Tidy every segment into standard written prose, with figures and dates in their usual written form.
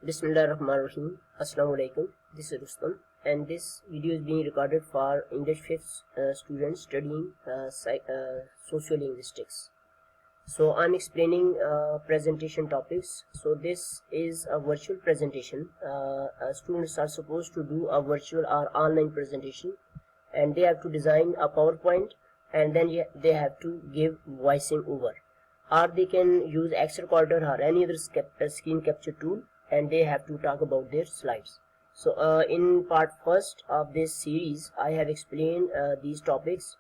Bismillahirrahmanirrahim. Assalamu alaikum. This is Rustam, and this video is being recorded for English 5th students studying Sociolinguistics. So I'm explaining presentation topics. So this is a virtual presentation. Students are supposed to do a virtual or online presentation, and they have to design a PowerPoint, and then they have to give voicing over, or they can use X Recorder or any other screen capture tool, and they have to talk about their slides. So in part first of this series, I have explained these topics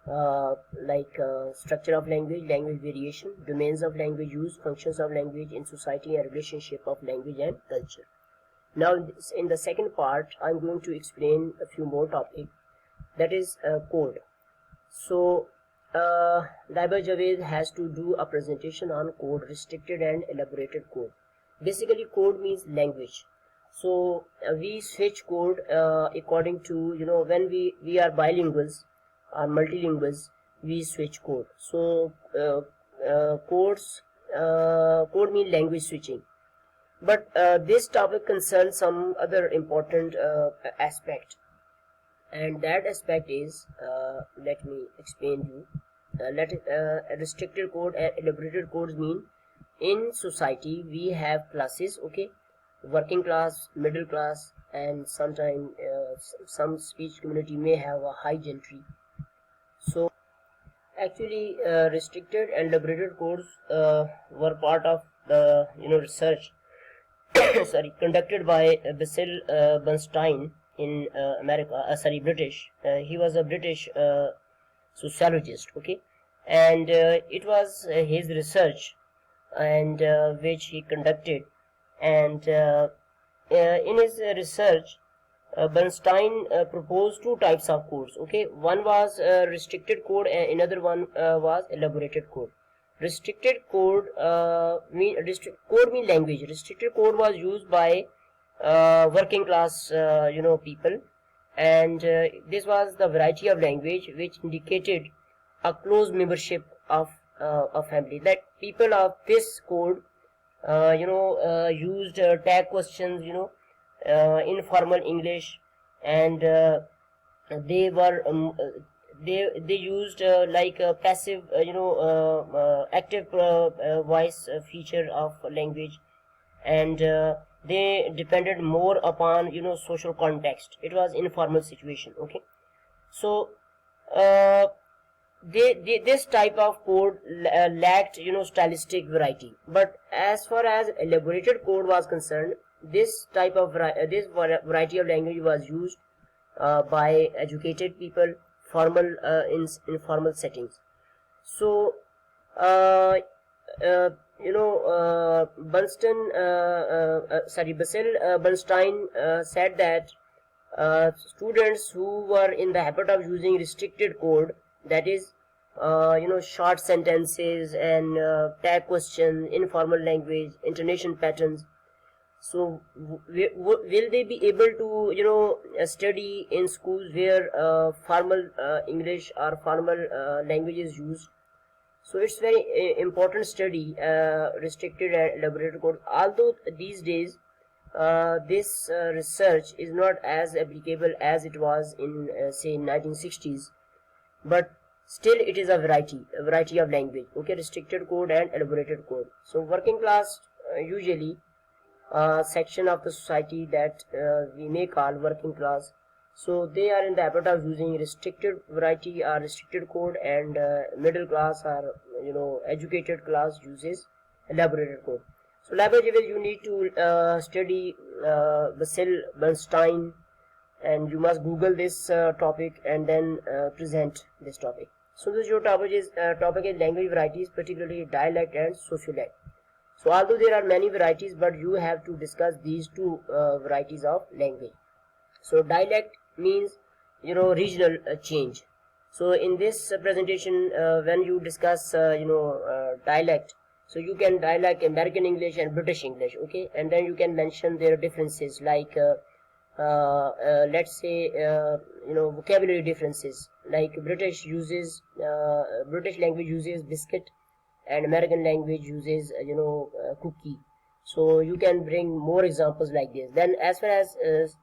like structure of language, language variation, domains of language use, functions of language in society, and relationship of language and culture. Now in the second part, I'm going to explain a few more topics, that is code. So Liberated Javed has to do a presentation on code, restricted and elaborated code. Basically, code means language. So we switch code according to, when we are bilinguals or multilinguals, we switch code. So code means language switching. But this topic concerns some other important aspect, and that aspect is, let me explain you. Restricted code and elaborated codes mean, in society we have classes, okay, working class, middle class, and sometimes some speech community may have a high gentry. So actually restricted and elaborated codes were part of the research conducted by Basil Bernstein in British. He was a British sociologist, okay, and it was his research and which he conducted, and in his research Bernstein proposed two types of codes, okay. One was restricted code and another one was elaborated code. Restricted code mean language. Restricted code was used by working class people, and this was the variety of language which indicated a close membership of a family. That people of this code used tag questions, informal English, and they were they used like a passive active voice feature of language, and they depended more upon social context. It was informal situation, okay. So this type of code lacked stylistic variety. But as far as elaborated code was concerned, this type of variety of language was used by educated people, formal in informal settings. So Basil Bernstein said that students who were in the habit of using restricted code, that is short sentences and tag questions, informal language, intonation patterns, so will they be able to study in schools where formal English or formal language is used? So it's very important study, restricted and elaborated code. Although these days this research is not as applicable as it was in say 1960s, but still it is a variety of language, okay. Restricted code and elaborated code. So working class usually section of the society that we may call working class, so they are in the habit of using restricted variety or restricted code, and middle class or educated class uses elaborated code. So Liberated, you need to study Basil Bernstein, and you must Google this topic and then present this topic. So this your topic is language varieties, particularly dialect and sociolect. So although there are many varieties, but you have to discuss these two varieties of language. So dialect means regional change. So in this presentation, when you discuss dialect, so you can dialect American English and British English, okay, and then you can mention their differences, like let's say vocabulary differences, like British language uses biscuit, and American language uses cookie. So you can bring more examples like this. Then as far as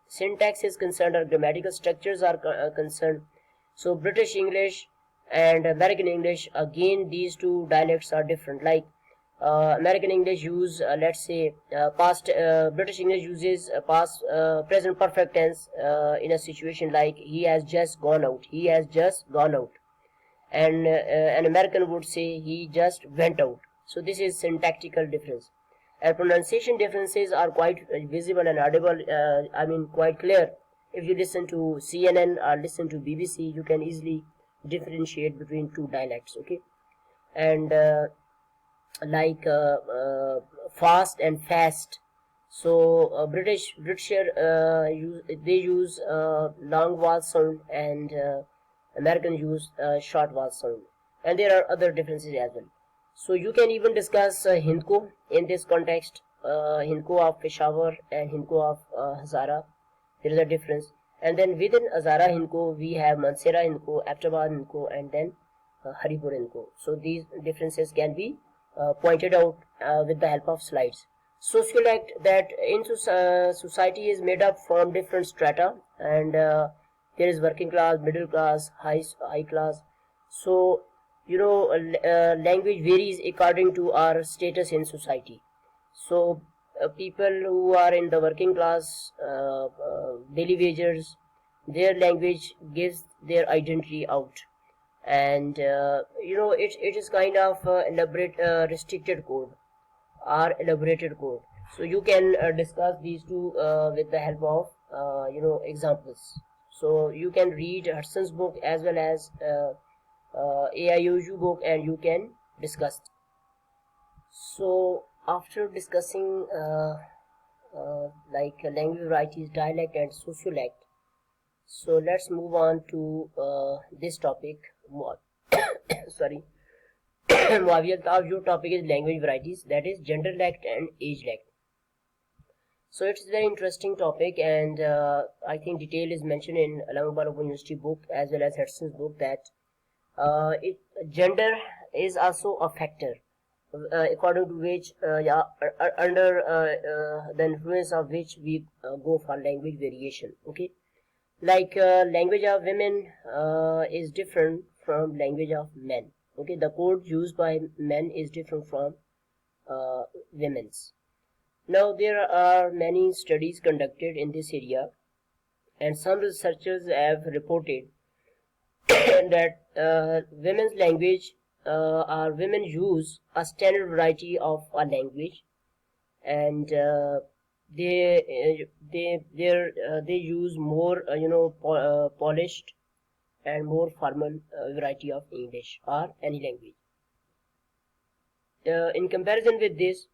syntax is concerned, or grammatical structures are concerned, so British English and American English, again these two dialects are different. Like American English use, let's say, past. British English uses past, present perfect tense in a situation like he has just gone out. He has just gone out, and an American would say he just went out. So this is syntactical difference, and pronunciation differences are quite visible and audible. I mean, quite clear. If you listen to CNN or listen to BBC, you can easily differentiate between two dialects. Okay, and like fast and fast. So Britisher they use long vowel sound, and American use short vowel sound, and there are other differences as well. So you can even discuss Hindko in this context. Hindko of Peshawar and Hindko of Hazara. There is a difference. And then within Hazara Hindko, we have Mansehra Hindko, Aptabad Hindko, and then Haripur Hindko. So these differences can be pointed out with the help of slides. Sociolect, that in society is made up from different strata, and there is working class, middle class, high class. So language varies according to our status in society. So people who are in the working class, daily wagers, their language gives their identity out, and it is kind of elaborate restricted code or elaborated code. So you can discuss these two with the help of examples. So you can read Hudson's book as well as AIOU book, and you can discuss. So after discussing like language varieties, dialect and sociolect, so let's move on to this topic. Sorry. Muawiyah, your topic is language varieties, that is gender-lect and age-lect. So it's a very interesting topic, and I think detail is mentioned in Allama University book as well as Hudson's book, that gender is also a factor according to which under the influence of which we go for language variation. Okay, like language of women is different from language of men. Okay, the code used by men is different from women's. Now there are many studies conducted in this area, and some researchers have reported that women's language or women use a standard variety of a language, and they use more polished and more formal variety of English or any language. In comparison with this,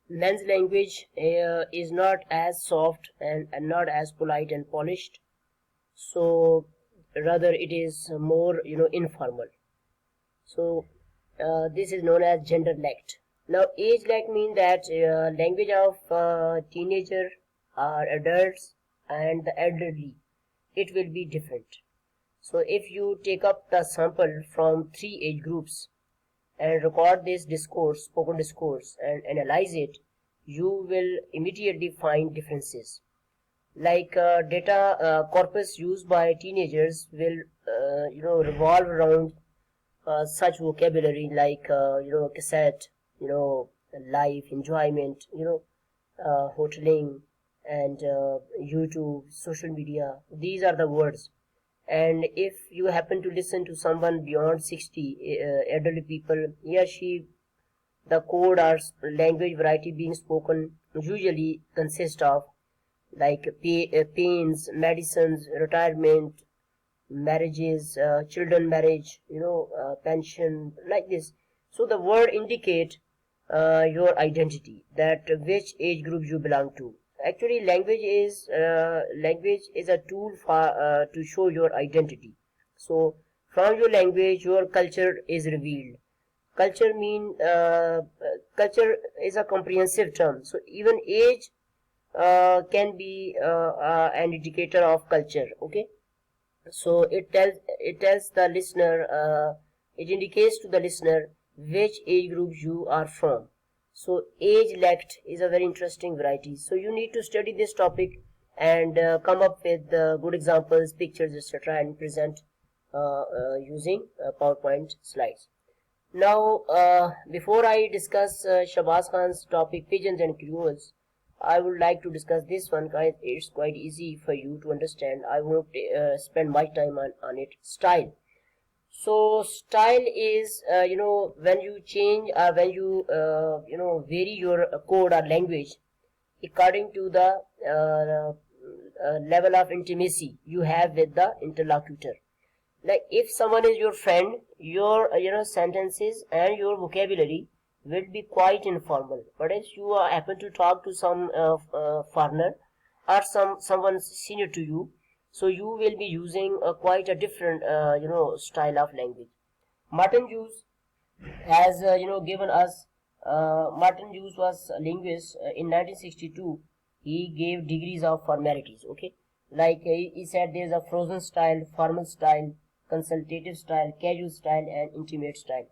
men's language is not as soft and not as polite and polished, so rather it is more informal. So this is known as gender-lect. Now age-lect means that language of teenager or adults and the elderly, it will be different. So if you take up the sample from 3 age groups and record this discourse, spoken discourse, and analyze it, you will immediately find differences. Like data corpus used by teenagers will revolve around such vocabulary like cassette, life, enjoyment, hoteling, and YouTube, social media. These are the words. And if you happen to listen to someone beyond 60, elderly people, he or she, the code or language variety being spoken usually consists of like pains, medicines, retirement, marriages, children marriage, pension, like this. So the word indicate your identity, that which age group you belong to. Actually, language is a tool for to show your identity. So from your language, your culture is revealed. Culture culture is a comprehensive term. So even age can be an indicator of culture. Okay, so it tells the listener, it indicates to the listener which age group you are from. So age-lect is a very interesting variety. So you need to study this topic and come up with good examples, pictures, etc., and present using PowerPoint slides. Now, before I discuss Shabazz Khan's topic, pigeons and creoles, I would like to discuss this one, guys. It's quite easy for you to understand. I won't spend much time on it. Style. So style is, when you change or when you, vary your code or language according to the level of intimacy you have with the interlocutor. Like if someone is your friend, your sentences and your vocabulary will be quite informal. But if you happen to talk to some foreigner or someone senior to you, so you will be using quite a different style of language. Martin Hughes has given us. Martin Hughes was a linguist in 1962. He gave degrees of formalities. Okay, like he said, there is a frozen style, formal style, consultative style, casual style, and intimate style.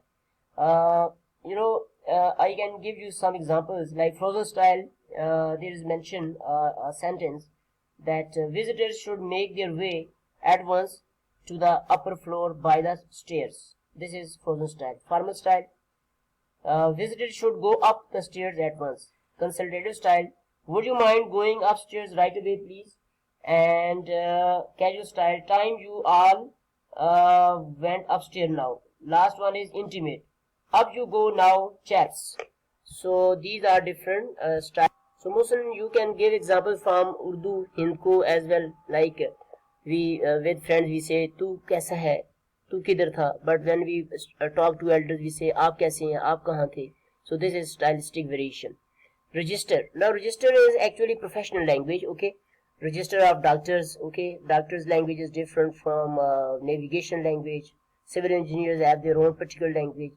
I can give you some examples. Like frozen style, there is mentioned a sentence that visitors should make their way at once to the upper floor by the stairs. This is frozen style. Formal style, visitors should go up the stairs at once. Consultative style, would you mind going upstairs right away, please? And casual style, time you all went upstairs now. Last one is intimate. Up you go now, chaps. So these are different styles. So Mohsen, you can give examples from Urdu, Hindko as well. Like we with friends we say tu kaisa hai, tu kidhar tha. But when we talk to elders we say aap kaise hain, aap kahan the. So this is stylistic variation. Register. Now register is actually professional language. Okay. Register of doctors. Okay. Doctors language is different from navigation language. Civil engineers have their own particular language.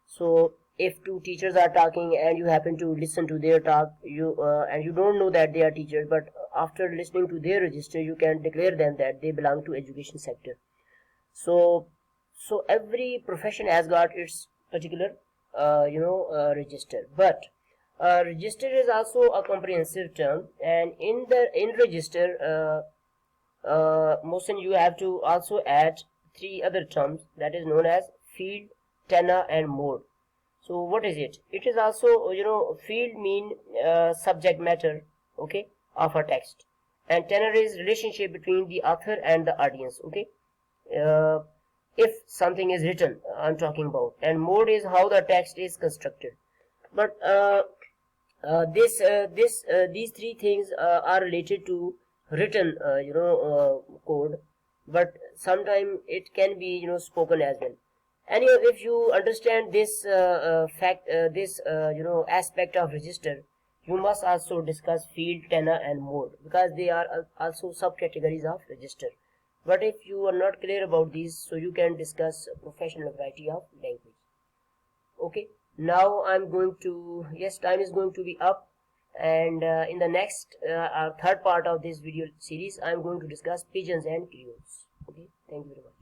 So if two teachers are talking and you happen to listen to their talk, and you don't know that they are teachers, but after listening to their register you can declare them that they belong to education sector. So every profession has got its particular register. But register is also a comprehensive term, and in register, Mohsen, you have to also add three other terms that is known as field, tenor, and mode. So what is it? It is also, field mean subject matter, okay, of a text, and tenor is relationship between the author and the audience, okay. If something is written, I'm talking about, and mode is how the text is constructed. But these three things are related to written, code, but sometimes it can be, spoken as well. Anyway, if you understand this aspect of register, you must also discuss field, tenor, and mode, because they are also subcategories of register. But if you are not clear about these, so you can discuss a professional variety of language. Okay, now I'm going to, yes, time is going to be up, and in the next our third part of this video series, I'm going to discuss pigeons and creoles. Okay, thank you very much.